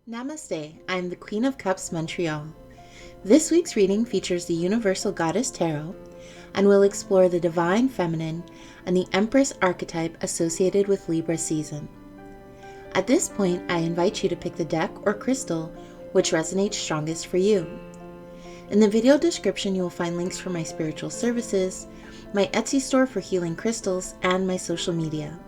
Namaste, I'm the Queen of Cups Montreal. This week's reading features the Universal Goddess Tarot and will explore the Divine Feminine and the Empress archetype associated with Libra season. At this point, I invite you to pick the deck or crystal which resonates strongest for you. In the video description, you will find links for my spiritual services, my Etsy store for healing crystals, and my social media.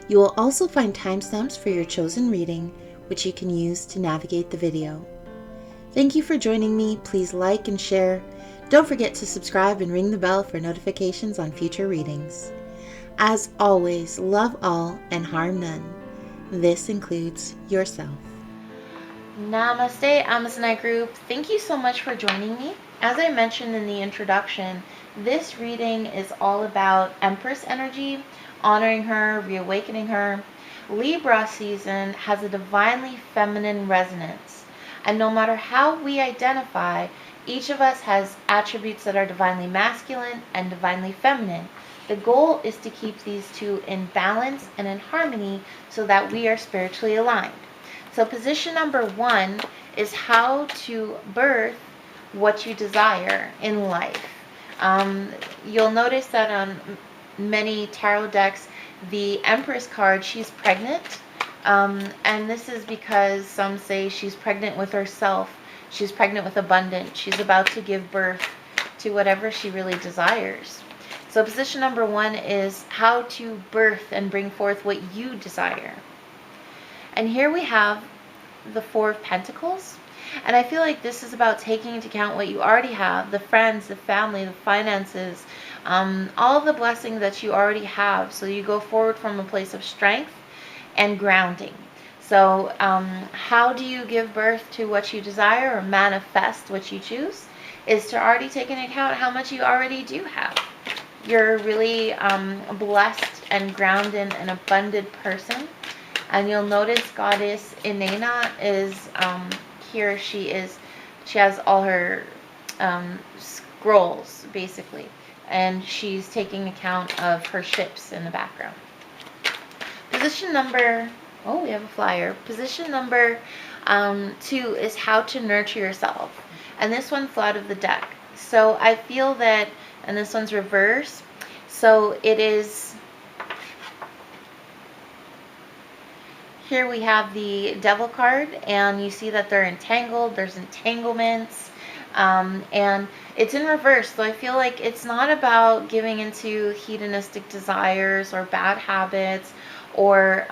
You will also find timestamps for your chosen reading, which you can use to navigate the video. Thank you for joining me. Please like and share. Don't forget to subscribe and ring the bell for notifications on future readings. As always, love all and harm none. This includes yourself. Namaste, Amazonite group. Thank you so much for joining me. As I mentioned in the introduction, this reading is all about Empress energy, honoring her, reawakening her. Libra season has a divinely feminine resonance, and no matter how we identify, each of us has attributes that are divinely masculine and divinely feminine. The goal is to keep these two in balance and in harmony so that we are spiritually aligned. So position number 1 is how to birth what you desire in life. You'll notice that on many tarot decks, the Empress card, she's pregnant, and this is because some say she's pregnant with herself, she's pregnant with abundance, she's about to give birth to whatever she really desires. So position number 1 is how to birth and bring forth what you desire. And here we have the 4 of Pentacles, and I feel like this is about taking into account what you already have, the friends, the family, the finances, all the blessings that you already have, so you go forward from a place of strength and grounding. So how do you give birth to what you desire or manifest what you choose is to already take into account how much you already do have. You're really blessed and grounded and abundant person, and you'll notice Goddess Inanna is here. She has all her scrolls basically, and she's taking account of her ships in the background. Position number, we have a flyer. Position number 2 is how to nurture yourself, and this one fell out of the deck. So I feel that, and this one's reverse, so it is, here we have the Devil card, and you see that they're entangled, there's entanglements, and it's in reverse. So I feel like it's not about giving into hedonistic desires or bad habits or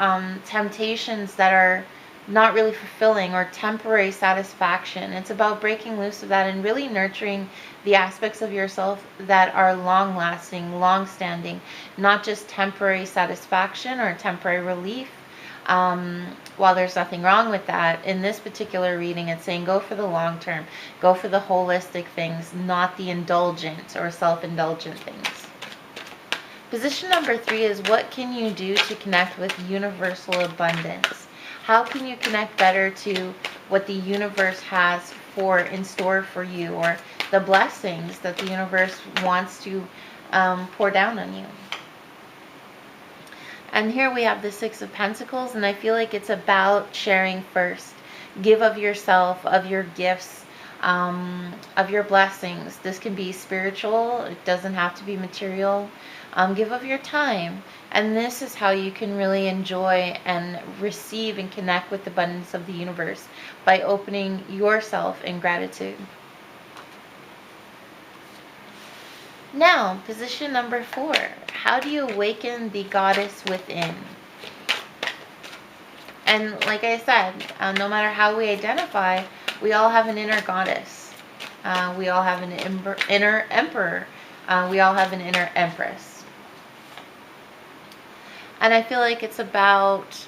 temptations that are not really fulfilling or temporary satisfaction. It's about breaking loose of that and really nurturing the aspects of yourself that are long-lasting, long-standing, not just temporary satisfaction or temporary relief. While there's nothing wrong with that, in this particular reading, it's saying go for the long term, go for the holistic things, not the indulgent or self-indulgent things. Position number 3 is what can you do to connect with universal abundance? How can you connect better to what the universe has in store for you, or the blessings that the universe wants to pour down on you? And here we have the 6 of Pentacles, and I feel like it's about sharing first. Give of yourself, of your gifts, of your blessings. This can be spiritual. It doesn't have to be material. Give of your time. And this is how you can really enjoy and receive and connect with the abundance of the universe, by opening yourself in gratitude. Now, position number 4. How do you awaken the goddess within? And like I said, no matter how we identify, we all have an inner goddess. We all have an inner emperor. We all have an inner empress. And I feel like it's about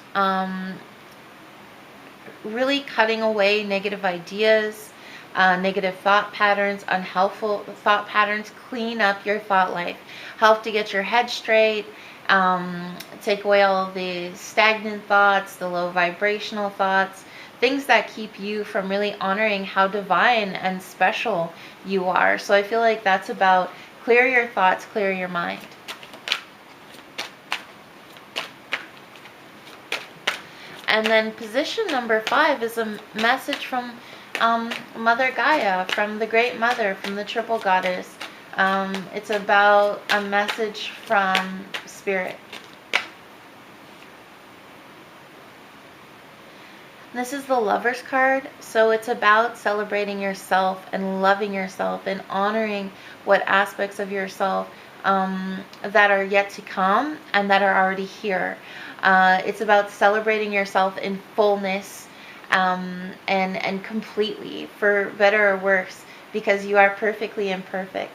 really cutting away negative ideas, negative thought patterns, unhelpful thought patterns. Clean up your thought life. Help to get your head straight. Take away all of the stagnant thoughts, the low vibrational thoughts, things that keep you from really honoring how divine and special you are. So I feel like that's about clear your thoughts, clear your mind. And then position number 5 is a message from Mother Gaia, from the Great Mother, from the Triple Goddess. It's about a message from Spirit. This is the Lover's card, so it's about celebrating yourself and loving yourself and honoring what aspects of yourself that are yet to come and that are already here. It's about celebrating yourself in fullness and completely, for better or worse, because you are perfectly imperfect.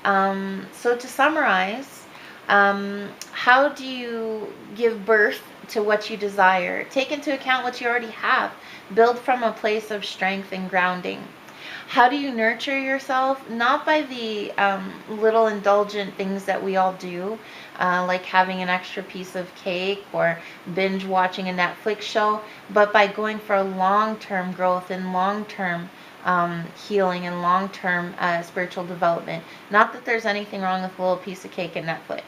So to summarize, how do you give birth to what you desire? Take into account what you already have. Build from a place of strength and grounding. How do you nurture yourself? Not by the little indulgent things that we all do, like having an extra piece of cake or binge watching a Netflix show, but by going for long-term growth and long-term healing and long-term spiritual development. Not that there's anything wrong with a little piece of cake and Netflix.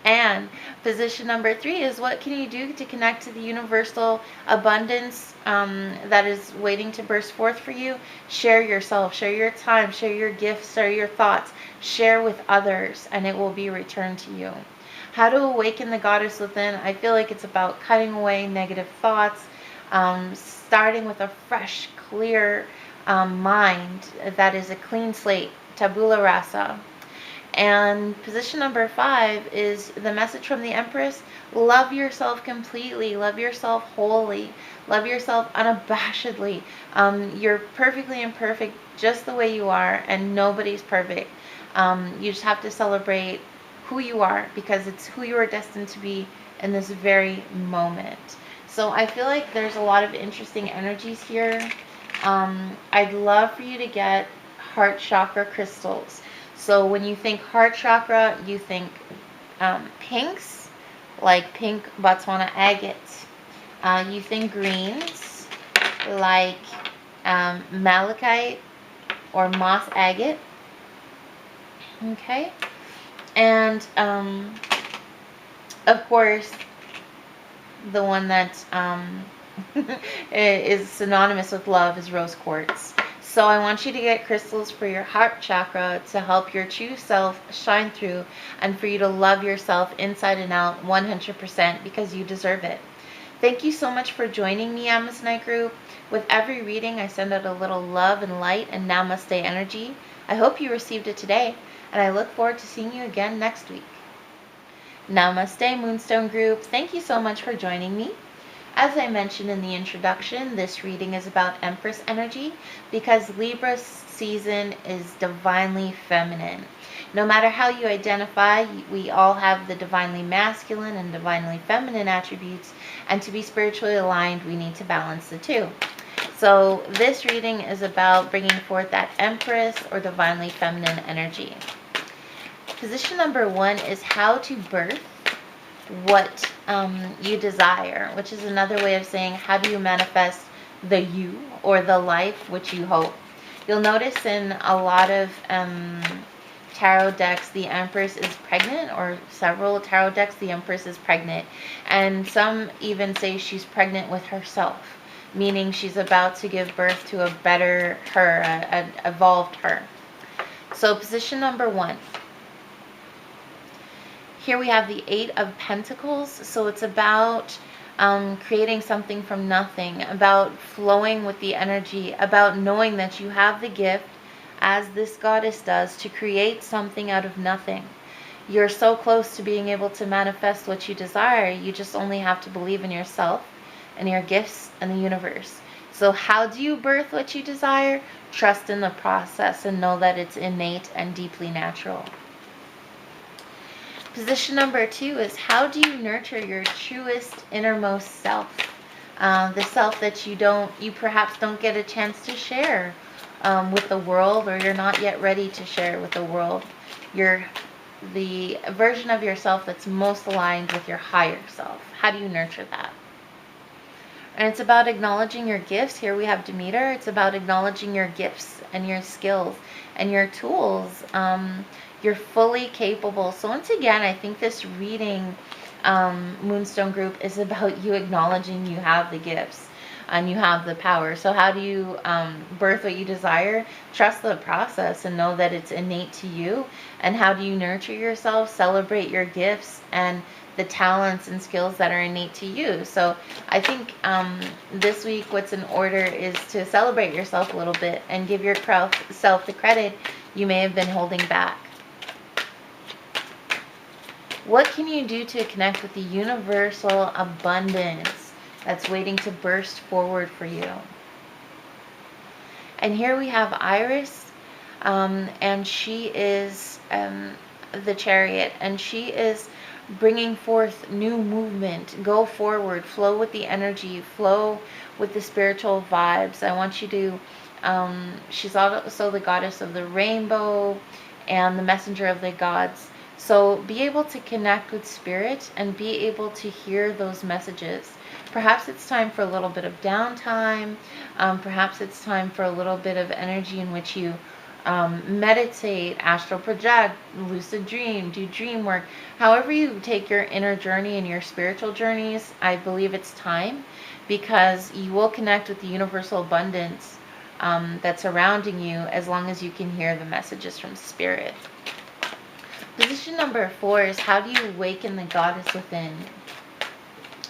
And position number 3 is, what can you do to connect to the universal abundance that is waiting to burst forth for you? Share yourself, share your time, share your gifts, share your thoughts, share with others, and it will be returned to you. How to awaken the goddess within? I feel like it's about cutting away negative thoughts, starting with a fresh, clear mind that is a clean slate, tabula rasa. And position number 5 is the message from the Empress. Love yourself completely. Love yourself wholly. Love yourself unabashedly. You're perfectly imperfect just the way you are, and nobody's perfect. You just have to celebrate who you are, because it's who you are destined to be in this very moment. So I feel like there's a lot of interesting energies here. I'd love for you to get heart chakra crystals. So when you think heart chakra, you think pinks, like pink Botswana agate. You think greens, like malachite or moss agate. Okay. And of course, the one that is synonymous with love is rose quartz. So I want you to get crystals for your heart chakra to help your true self shine through, and for you to love yourself inside and out 100%, because you deserve it. Thank you so much for joining me, Amazonite group. With every reading, I send out a little love and light and namaste energy. I hope you received it today, and I look forward to seeing you again next week. Namaste, Moonstone group. Thank you so much for joining me. As I mentioned in the introduction, this reading is about Empress energy, because Libra season is divinely feminine. No matter how you identify, we all have the divinely masculine and divinely feminine attributes, and to be spiritually aligned, we need to balance the two. So this reading is about bringing forth that Empress or divinely feminine energy. Position number 1 is how to birth what you desire, which is another way of saying, how do you manifest the you or the life which you hope. You'll notice in a lot of tarot decks, the Empress is pregnant, or several tarot decks, the Empress is pregnant. And some even say she's pregnant with herself, meaning she's about to give birth to a better her, an evolved her. So position number 1. Here we have the 8 of Pentacles, so it's about creating something from nothing, about flowing with the energy, about knowing that you have the gift, as this goddess does, to create something out of nothing. You're so close to being able to manifest what you desire. You just only have to believe in yourself and your gifts and the universe. So how do you birth what you desire? Trust in the process and know that it's innate and deeply natural. Position number 2 is, how do you nurture your truest innermost self? The self that you perhaps don't get a chance to share with the world, or you're not yet ready to share with the world. You're the version of yourself that's most aligned with your higher self. How do you nurture that? And it's about acknowledging your gifts. Here we have Demeter. It's about acknowledging your gifts and your skills and your tools. You're fully capable. So once again, I think this reading Moonstone group is about you acknowledging you have the gifts and you have the power. So how do you birth what you desire? Trust the process and know that it's innate to you. And how do you nurture yourself? Celebrate your gifts and the talents and skills that are innate to you. So I think this week what's in order is to celebrate yourself a little bit and give yourself the credit you may have been holding back. What can you do to connect with the universal abundance that's waiting to burst forward for you? And here we have Iris, and she is the Chariot, and she is bringing forth new movement. Go forward, flow with the energy, flow with the spiritual vibes. I want you to, she's also the goddess of the rainbow and the messenger of the gods. So be able to connect with spirit and be able to hear those messages. Perhaps it's time for a little bit of downtime. Perhaps it's time for a little bit of energy in which you meditate, astral project, lucid dream, do dream work. However you take your inner journey and your spiritual journeys, I believe it's time, because you will connect with the universal abundance that's surrounding you as long as you can hear the messages from spirit. Position number 4 is how do you awaken the goddess within?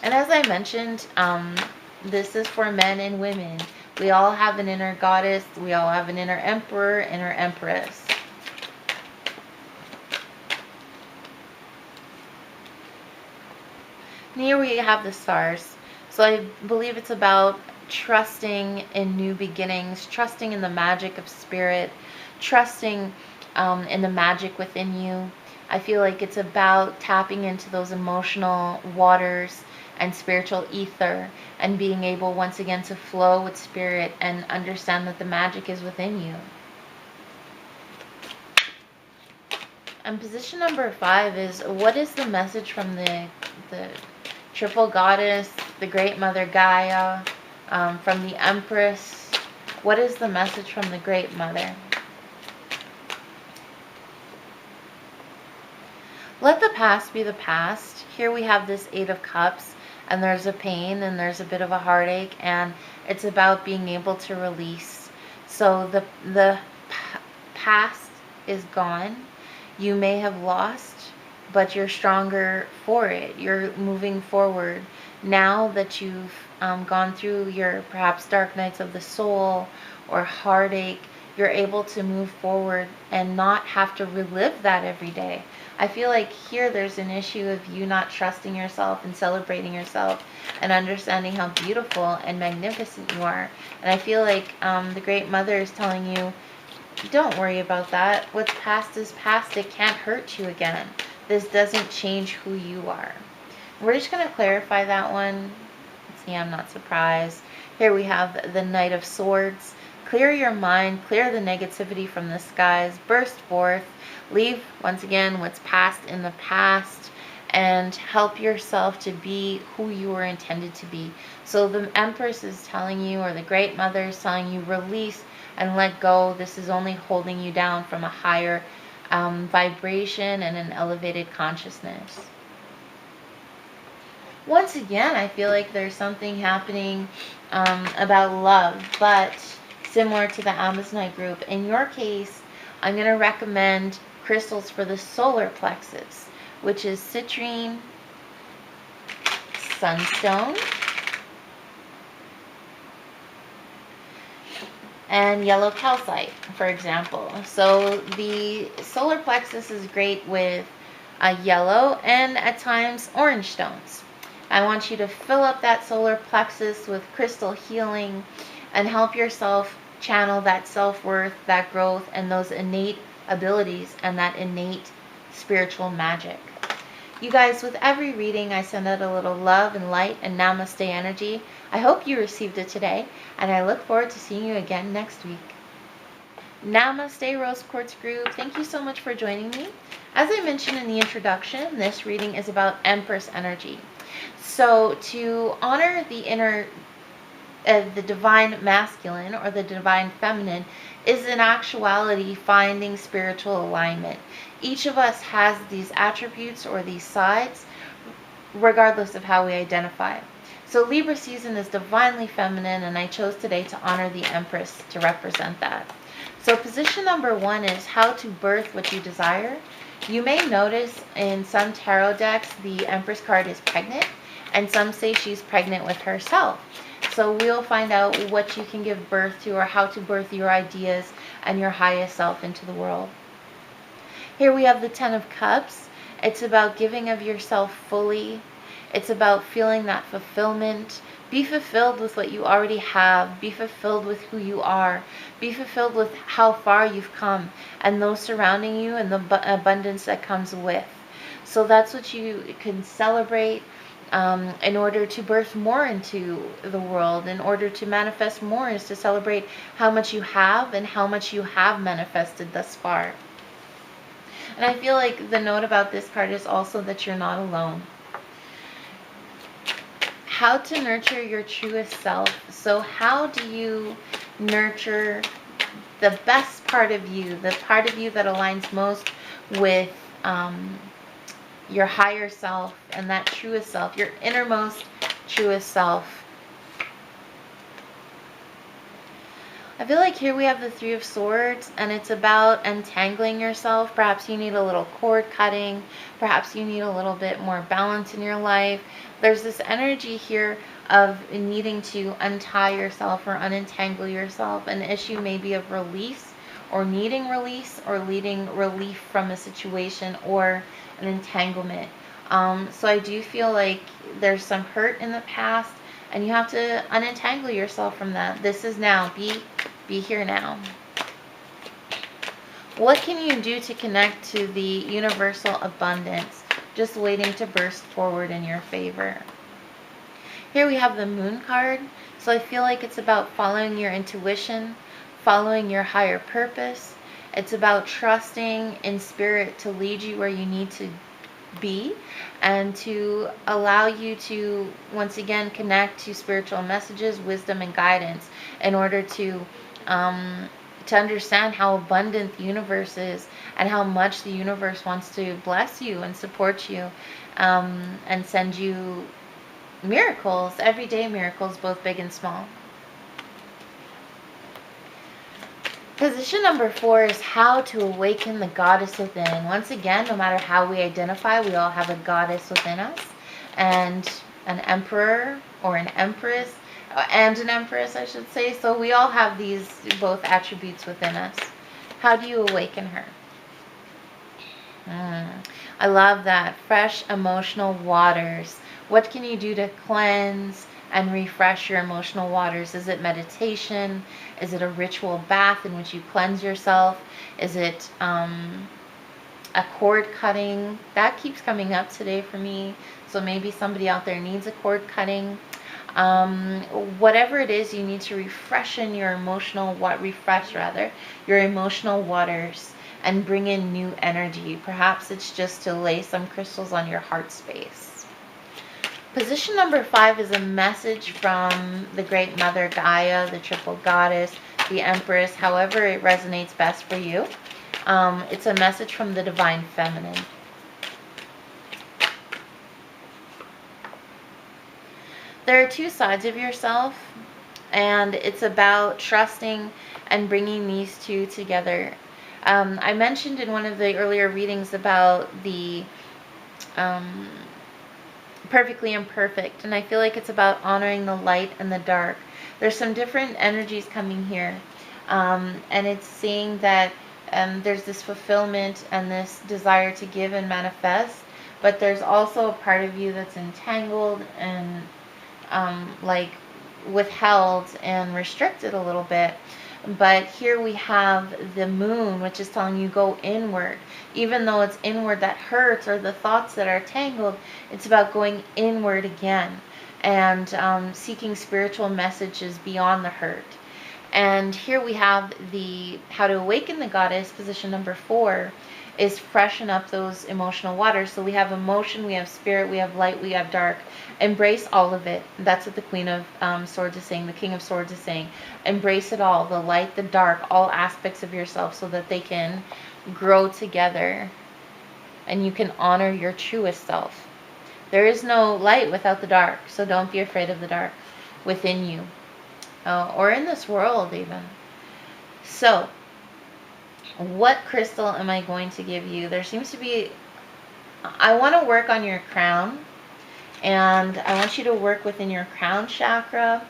And as I mentioned, this is for men and women. We all have an inner goddess. We all have an inner emperor, inner empress. And here we have the stars. So I believe it's about trusting in new beginnings, trusting in the magic of spirit, trusting in the magic within you. I feel like it's about tapping into those emotional waters and spiritual ether and being able once again to flow with spirit and understand that the magic is within you. And position number 5 is, what is the message from the triple goddess, the great mother Gaia, from the Empress? What is the message from the great mother? Let the past be the past. Here we have this 8 of Cups, and there's a pain and there's a bit of a heartache, and it's about being able to release. So the past is gone. You may have lost, but you're stronger for it. You're moving forward. Now that you've gone through your perhaps dark nights of the soul or heartache, you're able to move forward and not have to relive that every day. I feel like here there's an issue of you not trusting yourself and celebrating yourself and understanding how beautiful and magnificent you are. And I feel like the Great Mother is telling you, don't worry about that. What's past is past. It can't hurt you again. This doesn't change who you are. We're just going to clarify that one. See, I'm not surprised. Here we have the Knight of Swords. Clear your mind, clear the negativity from the skies, burst forth, leave, once again, what's past in the past, and help yourself to be who you were intended to be. So the Empress is telling you, or the Great Mother is telling you, release and let go. This is only holding you down from a higher vibration and an elevated consciousness. Once again, I feel like there's something happening about love, but similar to the Amazonite group. In your case, I'm going to recommend crystals for the solar plexus, which is citrine, sunstone, and yellow calcite, for example. So the solar plexus is great with yellow and at times orange stones. I want you to fill up that solar plexus with crystal healing and help yourself channel that self-worth, that growth, and those innate abilities and that innate spiritual magic. You guys, with every reading, I send out a little love and light and namaste energy. I hope you received it today, and I look forward to seeing you again next week. Namaste, Rose Quartz group. Thank you so much for joining me. As I mentioned in the introduction, this reading is about Empress energy. So to honor the inner the divine masculine or the divine feminine is in actuality finding spiritual alignment. Each of us has these attributes or these sides regardless of how we identify. So Libra season is divinely feminine, and I chose today to honor the Empress to represent that. So position number 1 is how to birth what you desire. You may notice in some tarot decks the Empress card is pregnant, and some say she's pregnant with herself. So we'll find out what you can give birth to, or how to birth your ideas and your highest self into the world. Here we have the Ten of Cups. It's about giving of yourself fully. It's about feeling that fulfillment. Be fulfilled with what you already have. Be fulfilled with who you are. Be fulfilled with how far you've come and those surrounding you and the abundance that comes with. So that's what you can celebrate in order to birth more into the world. In order to manifest more is to celebrate how much you have and how much you have manifested thus far. And I feel like the note about this card is also that you're not alone. How to nurture your truest self. So how do you nurture the best part of you, the part of you that aligns most with your higher self and that truest self, your innermost truest self? I feel like here we have the Three of Swords, and it's about untangling yourself. Perhaps you need a little cord cutting. Perhaps you need a little bit more balance in your life. There's this energy here of needing to untie yourself or unentangle yourself. An issue maybe of release or needing relief from a situation or an entanglement. So I do feel like there's some hurt in the past, and you have to unentangle yourself from that. This is now. Be here now. What can you do to connect to the universal abundance just waiting to burst forward in your favor? Here we have the Moon card. So I feel like it's about following your intuition, following your higher purpose. It's about trusting in spirit to lead you where you need to be and to allow you to once again connect to spiritual messages, wisdom, and guidance in order to understand how abundant the universe is and how much the universe wants to bless you and support you and send you miracles, everyday miracles, both big and small. Position number 4 is how to awaken the goddess within. Once again, no matter how we identify, we all have a goddess within us, and an emperor or an empress, and an empress, I should say. So we all have these both attributes within us. How do you awaken her? I love that. Fresh emotional waters. What can you do to cleanse and refresh your emotional waters? Is it meditation? Is it a ritual bath in which you cleanse yourself? Is it a cord cutting? That keeps coming up today for me. So maybe somebody out there needs a cord cutting. Whatever it is, you need to refresh your emotional waters and bring in new energy. Perhaps it's just to lay some crystals on your heart space. Position number 5 is a message from the Great Mother Gaia, the Triple Goddess, the Empress, however it resonates best for you. It's a message from the Divine Feminine. There are two sides of yourself, and it's about trusting and bringing these two together. I mentioned in one of the earlier readings about the perfectly imperfect, and I feel like it's about honoring the light and the dark. There's some different energies coming here, and it's seeing that there's this fulfillment and this desire to give and manifest, but there's also a part of you that's entangled and like withheld and restricted a little bit. But here we have the moon, which is telling you go inward. Even though it's inward that hurts, or the thoughts that are tangled, it's about going inward again and seeking spiritual messages beyond the hurt. And here we have the how to awaken the goddess. Position number 4 is freshen up those emotional waters. So we have emotion, we have spirit, we have light, we have dark. Embrace all of it. That's what the Queen of Swords is saying, the King of Swords is saying. Embrace it all, the light, the dark, all aspects of yourself, so that they can grow together and you can honor your truest self. There is no light without the dark, so don't be afraid of the dark within you, or in this world even. So, what crystal am I going to give you? There seems to be, I want to work on your crown, and I want you to work within your crown chakra,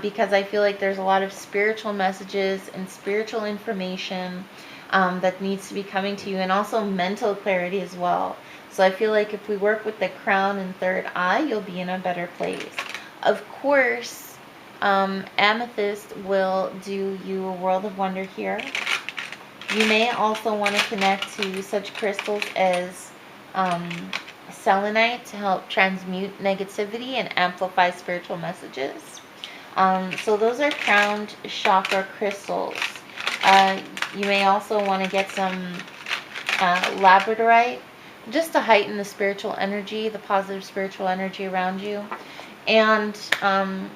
because I feel like there's a lot of spiritual messages and spiritual information that needs to be coming to you, and also mental clarity as well. So I feel like if we work with the crown and third eye, you'll be in a better place. Of course, amethyst will do you a world of wonder here. You may also want to connect to such crystals as selenite to help transmute negativity and amplify spiritual messages. So those are crown chakra crystals. You may also want to get some labradorite, just to heighten the spiritual energy, the positive spiritual energy around you. And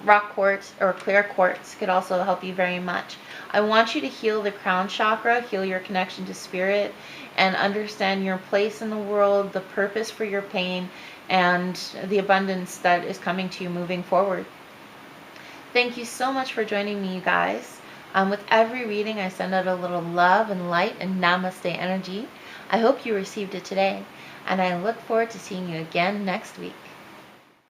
rock quartz or clear quartz could also help you very much. I want you to heal the crown chakra, heal your connection to spirit, and understand your place in the world, the purpose for your pain, and the abundance that is coming to you moving forward. Thank you so much for joining me, you guys. With every reading, I send out a little love and light and namaste energy. I hope you received it today, and I look forward to seeing you again next week.